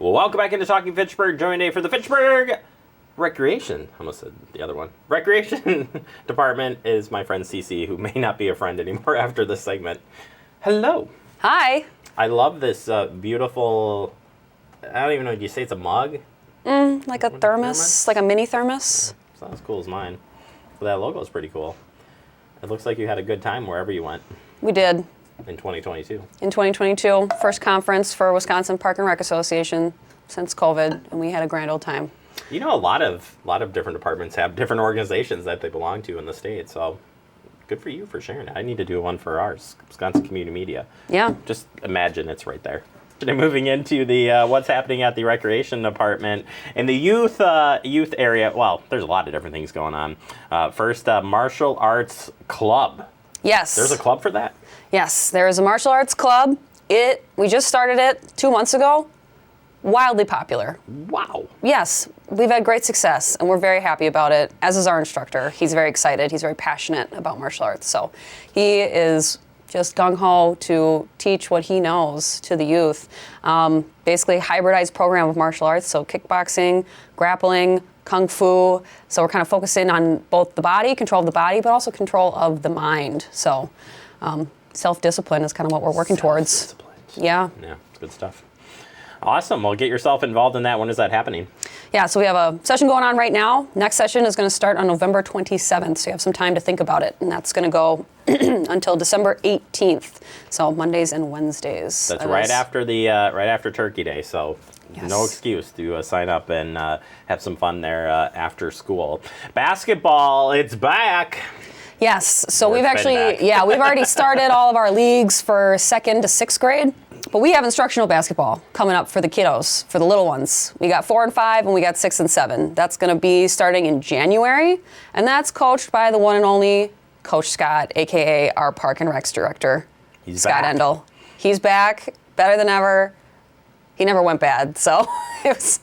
Welcome back into Talking Fitchburg. Join today for the Fitchburg Recreation. I almost said the other one. Recreation Department is my friend Cece, who may not be a friend anymore after this segment. Hello. Hi. I love this beautiful, I don't even know, do you say it's a mug? Like a thermos, like a mini thermos. It's not as cool as mine. But that logo is pretty cool. It looks like you had a good time wherever you went We did in 2022. in 2022, first conference for Wisconsin Park and Rec Association since COVID, and we had a grand old time. You know, a lot of different departments have different organizations that they belong to in the state, so good for you for sharing it. I need to do one for ours, Wisconsin Community Media. Yeah. Just imagine it's right there. Today, moving into the what's happening at the recreation department in the youth area. Well, there's a lot of different things going on. First, martial arts club. Yes. There's a club for that. Yes, there is a martial arts club. We just started it 2 months ago. Wildly popular. Wow. Yes, we've had great success, and we're very happy about it, as is our instructor. He's very excited. He's very passionate about martial arts. So he is just gung-ho to teach what he knows to the youth. Basically, hybridized program of martial arts, so kickboxing, grappling, kung fu. So we're kind of focusing on both the body, control of the body, but also control of the mind. So self-discipline is kind of what we're working towards. Yeah. Yeah, it's good stuff. Awesome. Well, get yourself involved in that. When is that happening? Yeah, so we have a session going on right now. Next session is going to start on November 27th, so you have some time to think about it. And that's going to go until December 18th, so Mondays and Wednesdays. That's right after Turkey Day, so Yes. No excuse to sign up and have some fun there after school. Basketball, it's back. Yes, so Or we've it's been actually, back. we've already started all of our leagues for 2nd to 6th grade. But we have instructional basketball coming up for the kiddos, for the little ones. We got 4 and 5, and we got 6 and 7. That's going to be starting in January, and that's coached by the one and only Coach Scott, a.k.a. our Park and Recs director, Scott back. Endel. He's back, better than ever. He never went bad, so it was,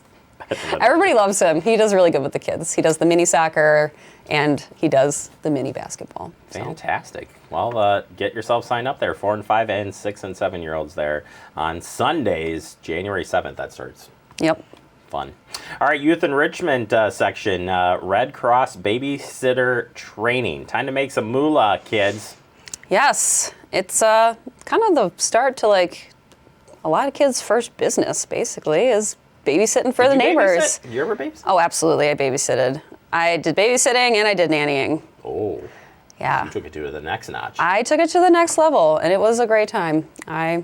everybody loves him. He does really good with the kids. He does the mini soccer, and he does the mini basketball. So. Fantastic. Well, get yourself signed up there. 4 and 5 and 6 and 7 year olds there on Sundays, January 7th. That starts. Yep. Fun. All right, youth enrichment section. Red Cross babysitter training. Time to make some moolah, kids. Yes, it's kind of the start to like a lot of kids' first business, basically, is babysitting for the Did you neighbors. babysit? Did you ever babysit? Oh, absolutely, I babysitted. I did babysitting and I did nannying. Oh, Yeah. you took it to the next notch. I took it to the next level, and it was a great time. I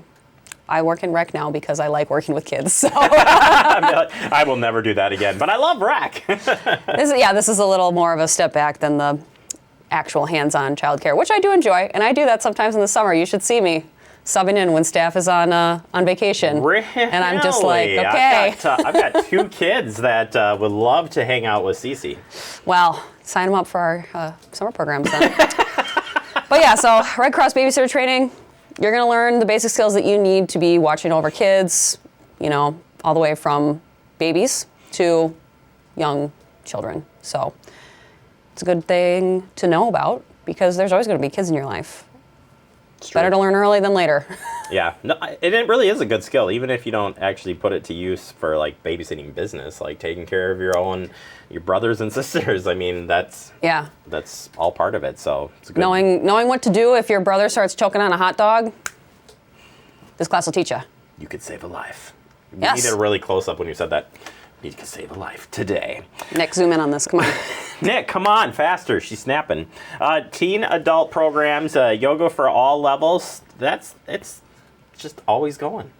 work in rec now because I like working with kids. So I will never do that again, but I love rec. this is a little more of a step back than the actual hands-on childcare, which I do enjoy, and I do that sometimes in the summer. You should see me subbing in when staff is on vacation. Really? And I'm just like, okay. I've got 2 kids that would love to hang out with Cece. Well, sign them up for our summer programs then. But yeah, so Red Cross babysitter training, you're going to learn the basic skills that you need to be watching over kids, all the way from babies to young children. So it's a good thing to know about because there's always going to be kids in your life. It's true. Better to learn early than later. Yeah, no, it really is a good skill, even if you don't actually put it to use for like babysitting business, like taking care of your brothers and sisters. I mean, that's all part of it. So it's a good. Knowing what to do if your brother starts choking on a hot dog, this class will teach you. You could save a life. Yes. You needed a really close up when you said that. You could save a life today. Nick, zoom in on this. Come on. Nick, come on, faster. She's snapping. Teen adult programs, yoga for all levels. It's just always going.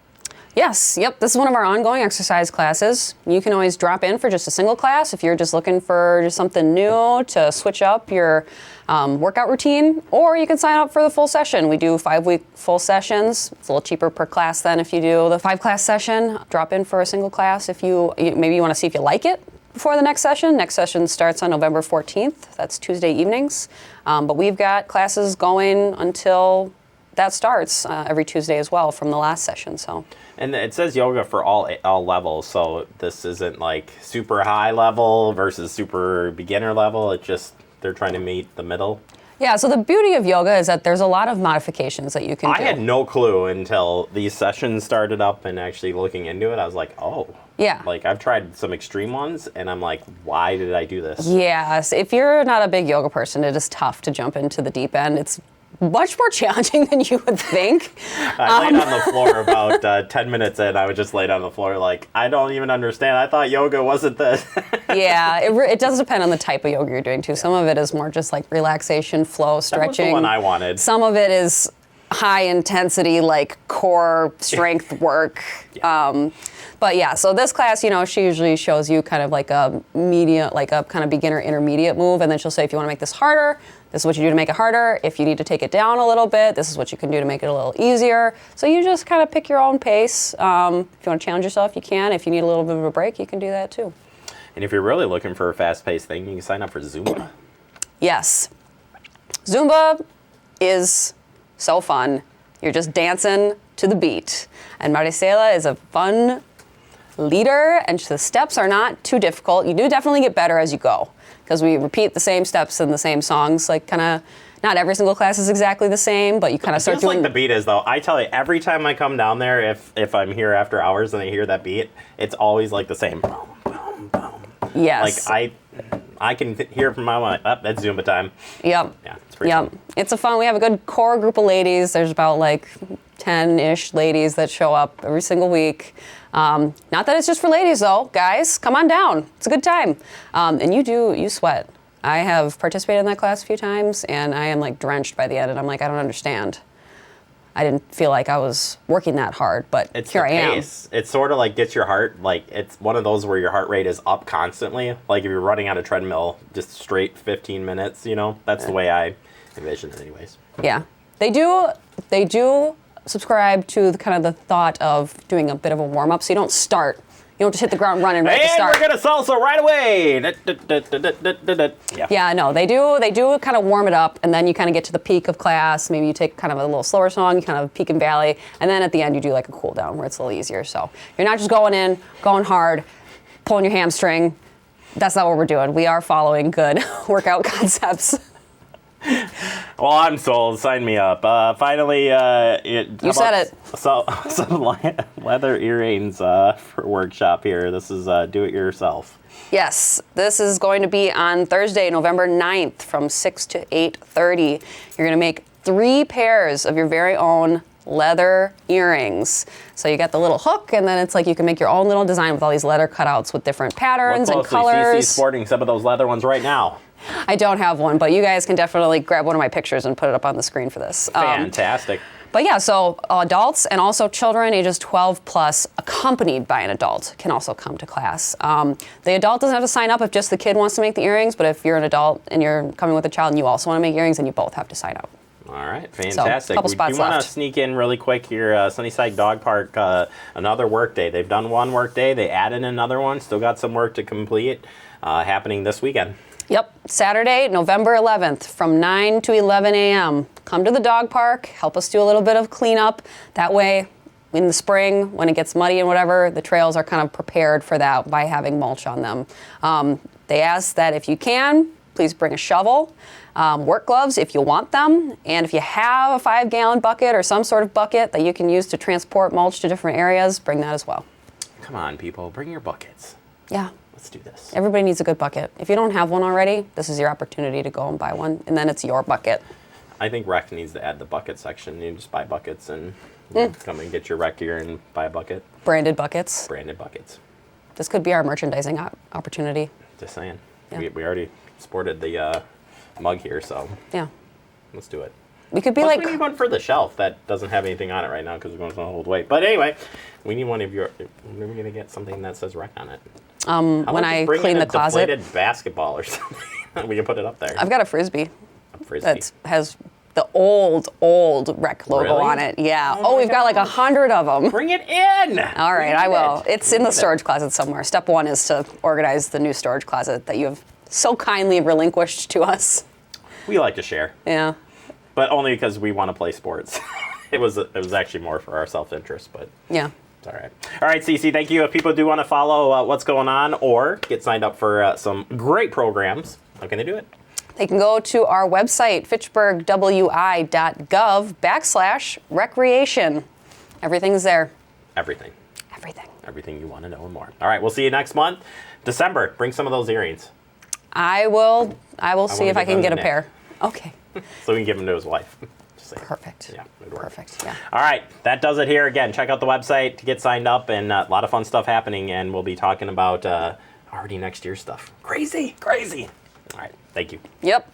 Yes, yep, this is one of our ongoing exercise classes. You can always drop in for just a single class if you're just looking for just something new to switch up your workout routine, or you can sign up for the full session. We do 5-week full sessions. It's a little cheaper per class than if you do the 5-class session. Drop in for a single class if maybe you want to see if you like it before the next session. Next session starts on November 14th. That's Tuesday evenings. But we've got classes going until that starts every Tuesday as well from the last session. So. And it says yoga for all levels, so this isn't like super high level versus super beginner level. It's just they're trying to meet the middle. Yeah, so the beauty of yoga is that there's a lot of modifications that you can do. I had no clue until these sessions started up and actually looking into it. I was like, oh. Yeah. Like, I've tried some extreme ones, and I'm like, why did I do this? Yes. If you're not a big yoga person, it is tough to jump into the deep end. It's much more challenging than you would think. I laid on the floor about 10 minutes in. I would just lay on the floor like, I don't even understand. I thought yoga wasn't this. Yeah, it does depend on the type of yoga you're doing, too. Some of it is more just like relaxation, flow, stretching. That was the one I wanted. Some of it is high intensity, like core strength work. Yeah. But yeah, so this class, she usually shows you kind of like a kind of beginner intermediate move, and then she'll say, if you want to make this harder, this is what you do to make it harder. If you need to take it down a little bit, this is what you can do to make it a little easier. So you just kind of pick your own pace. If you want to challenge yourself, you can. If you need a little bit of a break, you can do that too. And if you're really looking for a fast-paced thing, you can sign up for Zumba. Yes. Zumba is so fun. You're just dancing to the beat. And Maricela is a fun leader, and the steps are not too difficult. You do definitely get better as you go, because we repeat the same steps in the same songs. Like, kind of, not every single class is exactly the same, but you kind of start doing. Just like the beat is, though. I tell you, every time I come down there, if I'm here after hours and I hear that beat, it's always like the same. Boom, boom, boom. Yes. Like I can hear from my mind. Oh, that's Zumba time. Yep. Yeah, it's pretty fun. It's a fun. We have a good core group of ladies. There's about like 10-ish ladies that show up every single week. Not that it's just for ladies, though. Guys, come on down. It's a good time. And you sweat. I have participated in that class a few times, and I am like drenched by the end, and I'm like, I don't understand. I didn't feel like I was working that hard, but here I am. It sort of like gets your heart, like it's one of those where your heart rate is up constantly. Like if you're running on a treadmill, just straight 15 minutes, that's the way I envision it anyways. Yeah. They do subscribe to the thought of doing a bit of a warm-up, so you don't start. You don't just hit the ground running right to start. And we're gonna salsa right away. Yeah, no, they do kind of warm it up, and then you kind of get to the peak of class. Maybe you take kind of a little slower song, you kind of peak and valley, and then at the end you do like a cool down where it's a little easier. So you're not just going in, going hard, pulling your hamstring. That's not what we're doing. We are following good workout concepts. Well, I'm sold. Sign me up. Finally, you said it. So, some leather earrings for workshop here. This is do it yourself. Yes, this is going to be on Thursday, November 9th from 6 to 8:30. You're going to make 3 pairs of your very own leather earrings. So you got the little hook, and then it's like you can make your own little design with all these leather cutouts with different patterns and colors. CC's sporting some of those leather ones right now. I don't have one, but you guys can definitely grab one of my pictures and put it up on the screen for this. Fantastic. But yeah, so adults and also children ages 12 plus accompanied by an adult can also come to class. The adult doesn't have to sign up if just the kid wants to make the earrings, but if you're an adult and you're coming with a child and you also want to make earrings, then you both have to sign up. All right, fantastic. So, couple spots we want to left. sneak in really quick here. Sunnyside Dog Park, another work day. They've done one work day. They added another one. Still got some work to complete happening this weekend. Yep, Saturday, November 11th from 9 to 11 a.m. Come to the dog park, help us do a little bit of cleanup. That way, in the spring, when it gets muddy and whatever, the trails are kind of prepared for that by having mulch on them. They ask that if you can, please bring a shovel, work gloves if you want them, and if you have a 5-gallon bucket or some sort of bucket that you can use to transport mulch to different areas, bring that as well. Come on, people, bring your buckets. Yeah. Let's do this. Everybody needs a good bucket. If you don't have one already, this is your opportunity to go and buy one, and then it's your bucket. I think rec needs to add the bucket section. You just buy buckets and come and get your rec gear and buy a bucket. Branded buckets. Branded buckets. This could be our merchandising opportunity. Just saying. Yeah. We already sported the mug here, so yeah, let's do it. We could be Plus, like. we need one for the shelf that doesn't have anything on it right now because we're going to hold weight. But anyway, we need one of your. We're going to get something that says rec on it. When I clean the closet. Deflated basketball or something. We can put it up there. I've got a frisbee. A frisbee. That has the old rec logo Really? on it. Yeah. Oh We've got like 100 of them. Bring it in. All right, I will. It's in the storage closet somewhere. Step 1 is to organize the new storage closet that you have so kindly relinquished to us. We like to share. Yeah. But only because we want to play sports. It was actually more for our self-interest, but Yeah. it's all right. All right, Cece, thank you. If people do want to follow what's going on or get signed up for some great programs, how can they do it? They can go to our website, fitchburgwi.gov/recreation. Everything's there. Everything. Everything. Everything you want to know and more. All right, we'll see you next month. December, bring some of those earrings. I will see if I can get a pair. Okay. So we can give them to his wife. Perfect. Yeah, it would work. Perfect. Yeah. All right, that does it here. Again, check out the website to get signed up, and a lot of fun stuff happening. And we'll be talking about already next year's stuff. Crazy. All right, thank you. Yep.